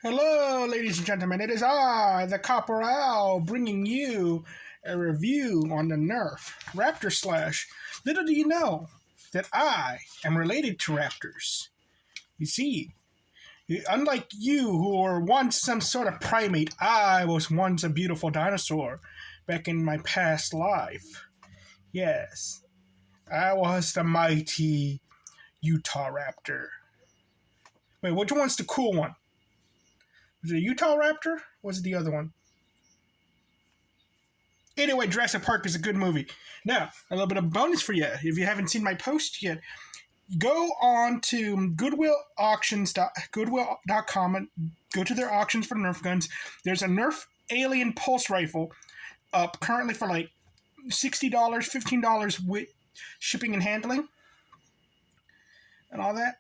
Hello, ladies and gentlemen. It is I, the Corporal, bringing you a review on the Nerf Raptorslash. Little do you know that I am related to raptors. You see, unlike you who were once some sort of primate, I was once a beautiful dinosaur back in my past life. Yes, I was the mighty Utah Raptor. Wait, which one's the cool one? Was it a Utah Raptor? Or was it the other one? Anyway, Jurassic Park is a good movie. Now, a little bit of bonus for you. If you haven't seen my post yet, go on to goodwill.com and go to their auctions for Nerf guns. There's a Nerf Alien Pulse Rifle up currently for like $60, $15 with shipping and handling and all that.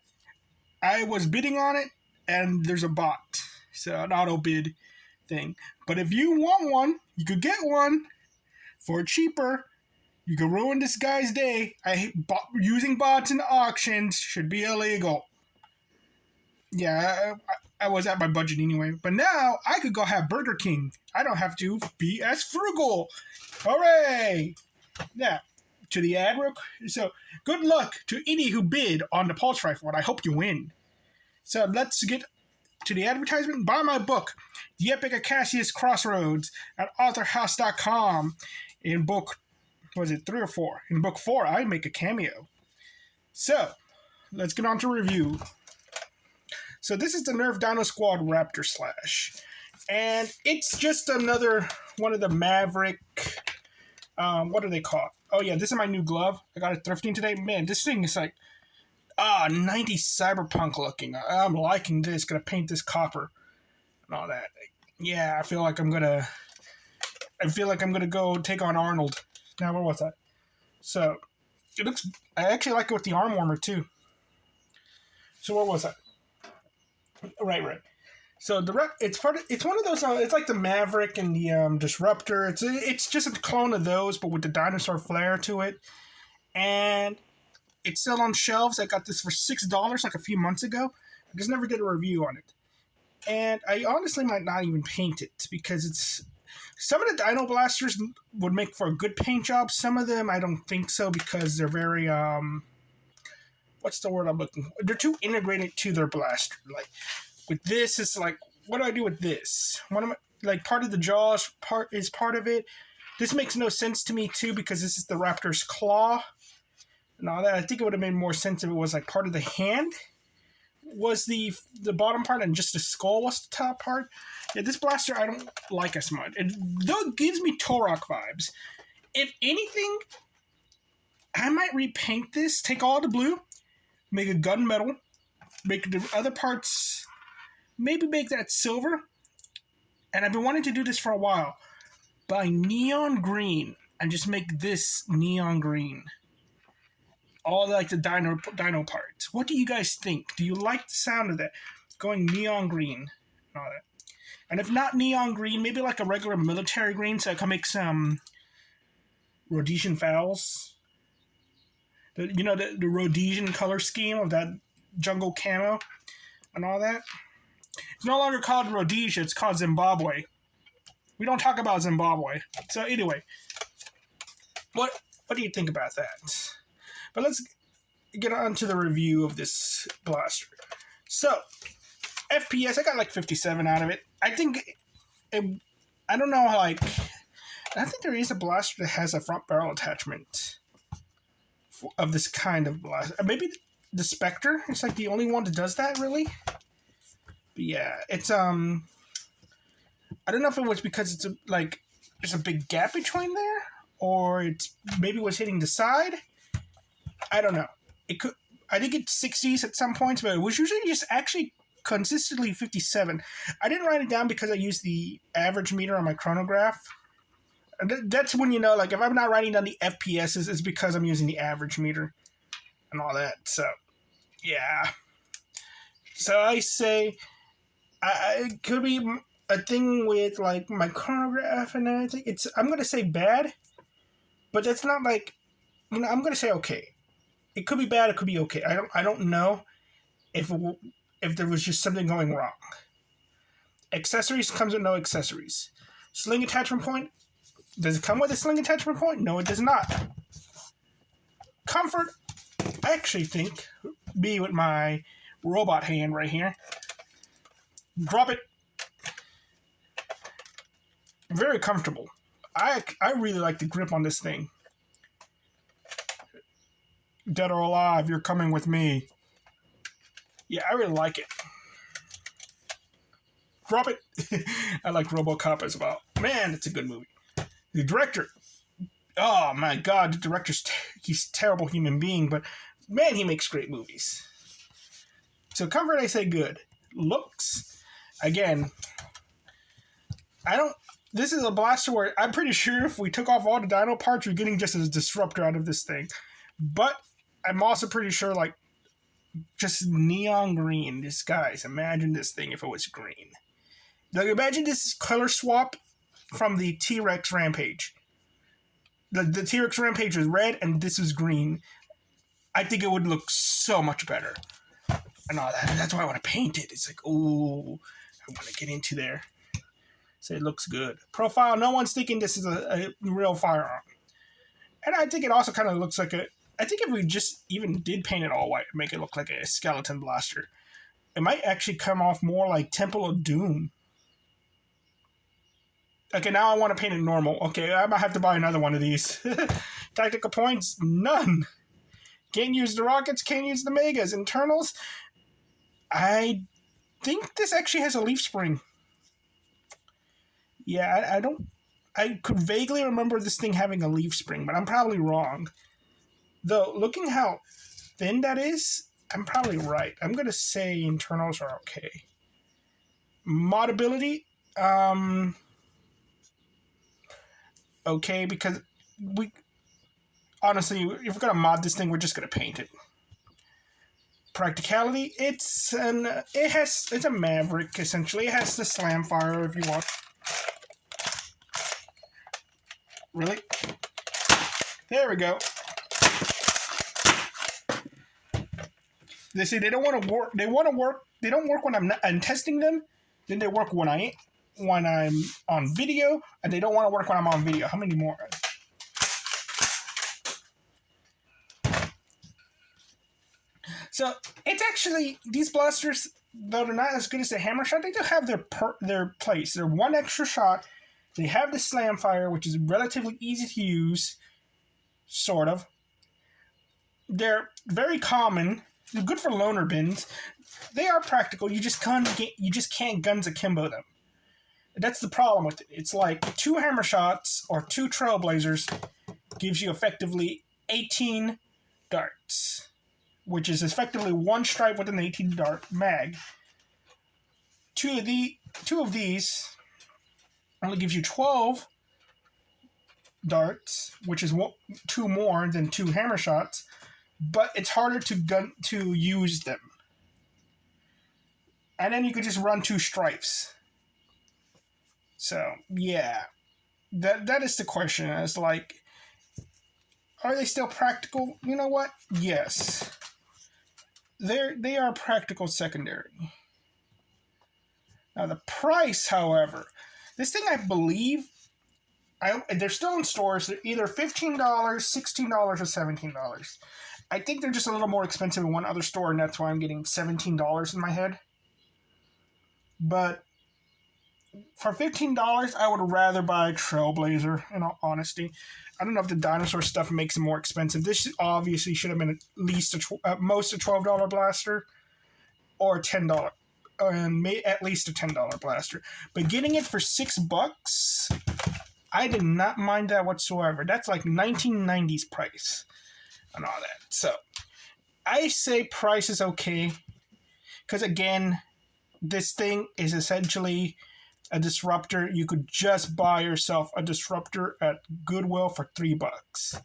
I was bidding on it, and there's a bot, so an auto bid thing. But if you want one, you could get one for cheaper. You could ruin this guy's day. Using bots in auctions should be illegal. Yeah, I was at my budget anyway. But now I could go have Burger King. I don't have to be as frugal. Hooray! Now, to the ad real quick. So, good luck to any who bid on the Pulse Rifle, and I hope you win. So, let's get to the advertisement. Buy my book, The Epic Acacius Crossroads, at authorhouse.com. In book, was it 3 or 4? In book 4, I make a cameo. So, let's get on to review. So, this is the Nerf Dinosquad Raptorslash. And it's just another one of the Maverick, what are they called? Oh yeah, this is my new glove. I got it thrifting today. Man, this thing is like, 90s cyberpunk looking. I'm liking this. Gonna paint this copper and all that. Yeah, I feel like I'm gonna go take on Arnold. Now, where was that? So, it looks. I actually like it with the arm warmer too. So where was I? Right. So it's one of those. It's like the Maverick and the Disruptor. It's just a clone of those, but with the dinosaur flair to it. And it's still on shelves. I got this for $6 like a few months ago. I just never did a review on it. And I honestly might not even paint it because some of the Dino Blasters would make for a good paint job. Some of them I don't think so because they're very what's the word I'm looking for? They're too integrated to their blaster. Like with this, it's like, what do I do with this? Part of the jaws is part of it. This makes no sense to me too because this is the Raptor's claw and all that. I think it would have made more sense if it was like part of the hand was the bottom part and just the skull was the top part. Yeah, this blaster I don't like as much. Though it gives me Torok vibes. If anything, I might repaint this, take all the blue, make a gunmetal, make the other parts, maybe make that silver. And I've been wanting to do this for a while. Buy neon green and just make this neon green. All like the dino parts. What do you guys think? Do you like the sound of that? Going neon green and all that. And if not neon green, maybe like a regular military green so I can make some Rhodesian fowls. The Rhodesian color scheme of that jungle camo and all that. It's no longer called Rhodesia, it's called Zimbabwe. We don't talk about Zimbabwe. So anyway, what do you think about that? But let's get on to the review of this blaster. So, FPS, I got like 57 out of it. I think, I don't know, I think there is a blaster that has a front barrel attachment of this kind of blaster. Maybe the Spectre is like the only one that does that, really. But yeah, it's, I don't know if it was because it's there's a big gap between there, or maybe it was hitting the side. I don't know. I did get 60s at some points, but it was usually just actually consistently 57. I didn't write it down because I used the average meter on my chronograph. That's when you know, like, if I'm not writing down the FPS, it's because I'm using the average meter and all that. So, yeah. So I say, it could be a thing with, like, my chronograph and everything. I'm going to say bad, but that's not like, I'm going to say okay. It could be bad, it could be okay. I don't know if there was just something going wrong. Accessories comes with no accessories. Sling attachment point. Does it come with a sling attachment point? No, it does not. Comfort, I actually think, be with my robot hand right here. Drop it. Very comfortable. I really like the grip on this thing. Dead or alive, you're coming with me. Yeah, I really like it. Drop it. I like RoboCop as well. Man, it's a good movie. The director. Oh my God, the director's he's a terrible human being, but man, he makes great movies. So comfort, I say good. Looks, again, this is a blaster where I'm pretty sure if we took off all the dino parts, we're getting just a disruptor out of this thing. But I'm also pretty sure, like, just neon green. This, guys, imagine this thing if it was green. Like, imagine this color swap from the T-Rex Rampage. The T-Rex Rampage was red, and this was green. I think it would look so much better. And all that. That's why I want to paint it. It's like, ooh, I want to get into there. So it looks good. Profile, no one's thinking this is a real firearm. And I think it also kind of looks like I think if we just even did paint it all white, make it look like a skeleton blaster, it might actually come off more like Temple of Doom. Okay, now I want to paint it normal. Okay, I might have to buy another one of these. Tactical points, none. Can't use the rockets, can't use the megas. Internals, I think this actually has a leaf spring. Yeah, I could vaguely remember this thing having a leaf spring, but I'm probably wrong. Though, looking how thin that is, I'm probably right. I'm going to say internals are okay. Modability, okay, because honestly, if we're going to mod this thing, we're just going to paint it. Practicality, it's a Maverick, essentially. It has the slam fire if you want. Really? There we go. They say they don't want to work. They want to work. They don't work when I'm testing them. Then they work when I'm on video, and they don't want to work when I'm on video. How many more? So it's actually, these blasters, though they're not as good as the hammer shot, they do have their place. They're one extra shot. They have the slam fire, which is relatively easy to use, sort of. They're very common. They're good for loner bins. They are practical. You just can't guns akimbo them. That's the problem with it. It's like 2 hammer shots or 2 trailblazers gives you effectively 18 darts, which is effectively 1 stripe with an 18 dart mag. Two of these only gives you 12 darts, which is 2 more than 2 hammer shots, but it's harder to use them. And then you could just run 2 stripes. So, yeah. That is the question. It's like, are they still practical? You know what? Yes. They are practical secondary. Now, the price, however, this thing, I believe, they're still in stores. They're either $15, $16, or $17. I think they're just a little more expensive in one other store, and that's why I'm getting $17 in my head. But for $15, I would rather buy Trailblazer, in all honesty. I don't know if the dinosaur stuff makes it more expensive. This obviously should have been at least most a $12 blaster, or $10, and at least a $10 blaster. But getting it for $6, I did not mind that whatsoever. That's like 1990s price and all that. So I say price is okay, because again, this thing is essentially a disruptor. You could just buy yourself a disruptor at Goodwill for $3.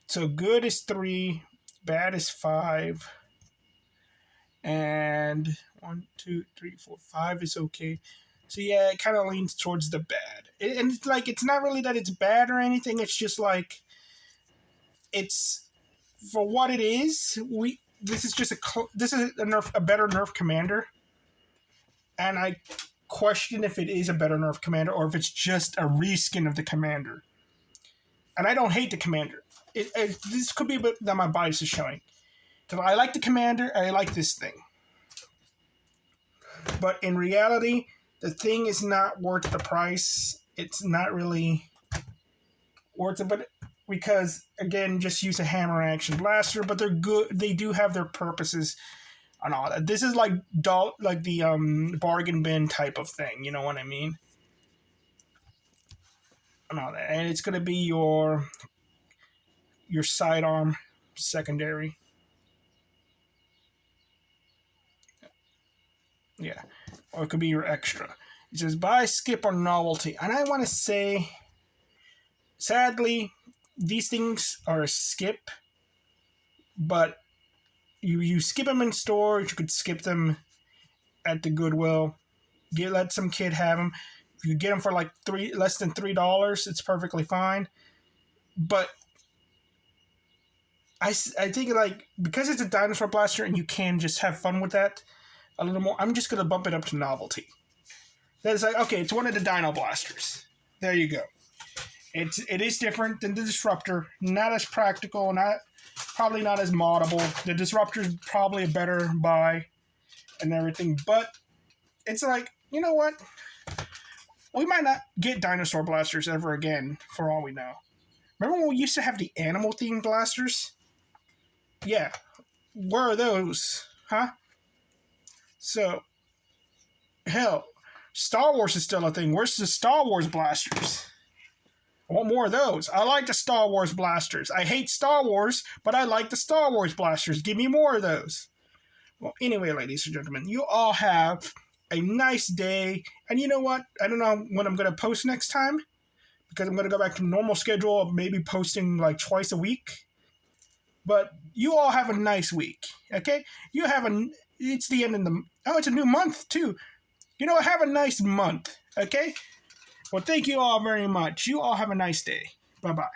So good is 3, bad is 5, and 1, 2, 3, 4, 5 is okay. So yeah, it kind of leans towards the bad. And it's like, it's not really that it's bad or anything. It's just like, it's for what it is. This is just a better Nerf commander. And I question if it is a better Nerf commander or if it's just a reskin of the commander. And I don't hate the commander. This could be a bit that my bias is showing. I like the commander, I like this thing. But in reality, the thing is not worth the price. It's not really worth it, but because, again, just use a hammer action blaster, but they're good. They do have their purposes and all that. This is like the bargain bin type of thing, you know what I mean? And all that. And it's going to be your sidearm secondary. Yeah. Or it could be your extra. It says buy, skip, or novelty. And I want to say, sadly, these things are a skip, but you skip them in stores. You could skip them at the Goodwill. Let some kid have them. If you get them for like less than $3, it's perfectly fine. But I think, like, because it's a dinosaur blaster and you can just have fun with that a little more, I'm just going to bump it up to novelty. That is like, okay, it's one of the Dino Blasters. There you go. It is different than the Disruptor. Not as practical, probably not as moddable. The Disruptor is probably a better buy and everything. But it's like, you know what? We might not get dinosaur blasters ever again, for all we know. Remember when we used to have the animal-themed blasters? Yeah. Where are those? Huh? So, hell, Star Wars is still a thing. Where's the Star Wars blasters? I want more of those. I like the Star Wars blasters. I hate Star Wars, but I like the Star Wars blasters. Give me more of those. Well, anyway, ladies and gentlemen, you all have a nice day. And you know what? I don't know when I'm going to post next time, because I'm going to go back to normal schedule of maybe posting like twice a week. But you all have a nice week, okay? It's the end of it's a new month, too. You know, have a nice month, okay? Well, thank you all very much. You all have a nice day. Bye-bye.